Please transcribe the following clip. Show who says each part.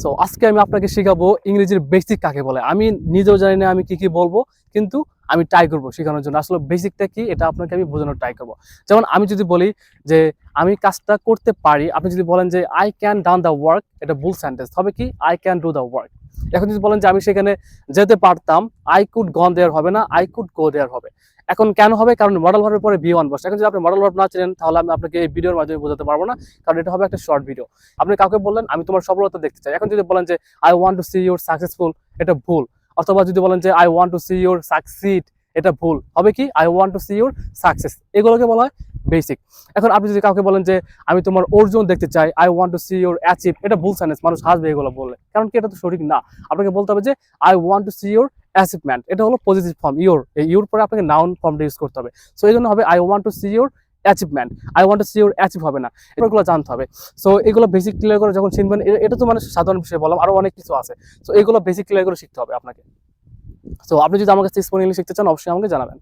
Speaker 1: So আজকে আমি আপনাকে শেখাবো ইংরেজির বেসিক কাকে বলে। আমি নিজেও জানি না আমি কি কি বলবো, কিন্তু আমি ট্রাই করবো শেখানোর জন্য। আসলে বেসিকটা কি এটা আপনাকে আমি বোঝানোর ট্রাই করবো। যেমন আমি যদি বলি যে আমি কাজটা করতে পারি, আপনি যদি বলেন যে I can done the work, এটা ভুল সেন্টেন্স হবে কি I can do the work. এখন যদি বলেন যে আমি সেখানে যেতে পারতাম, আই কুড গন দেয়ার হবে না, আই কুড গো দেয়ার হবে। এখন কেন হবে? কারণ মডেল ভার্বের পরে বি ওয়ান বসে। এখন যদি আপনি মডেল ভার্ব না চেনেন তাহলে আমি আপনাকে এই ভিডিওর মাধ্যমে বোঝাতে পারবো না, কারণ এটা হবে একটা শর্ট ভিডিও। আপনি কাউকে বললেন আমি তোমার সফলতা দেখতে চাই, এখন যদি বলেন যে I want to see your successful, এটা ভুল। অথবা যদি বলেন যে I want to see your succeed, এটা ভুল হবে কি I want to see your success. এগুলোকে বলা হয় বেসিক। এখন আপনি যদি কাউকে বলেন যে আমি তোমার অর্জন দেখতে চাই, I want to see your achieve, এটা ভুল সেন্টেন্স, মানুষ হাসবে এগুলো বললে, কারণ কি এটা তো সঠিক না। আপনাকে বলতে হবে যে I want to see your achievement, এটা হলো পজিটিভ ফর্ম ইউর, এই ইউর পরে আপনাকে নাউন ফর্মটা ইউজ করতে হবে। সো এই জন্য হবে I want to see your achievement, I want to see your achieve হবে না, এগুলো জানতে হবে। সো এগুলো বেসিক ক্লিয়ার করে যখন শিখবেন, এটা তো মানে সাধারণ বিষয় বললাম, আরো অনেক কিছু আছে। সো এগুলো বেসিক ক্লিয়ার করে শিখতে হবে আপনাকে। সো আপনি যদি আমার কাছে স্পোকেন ইংলিশ শিখতে চান অবশ্যই আমাকে জানাবেন।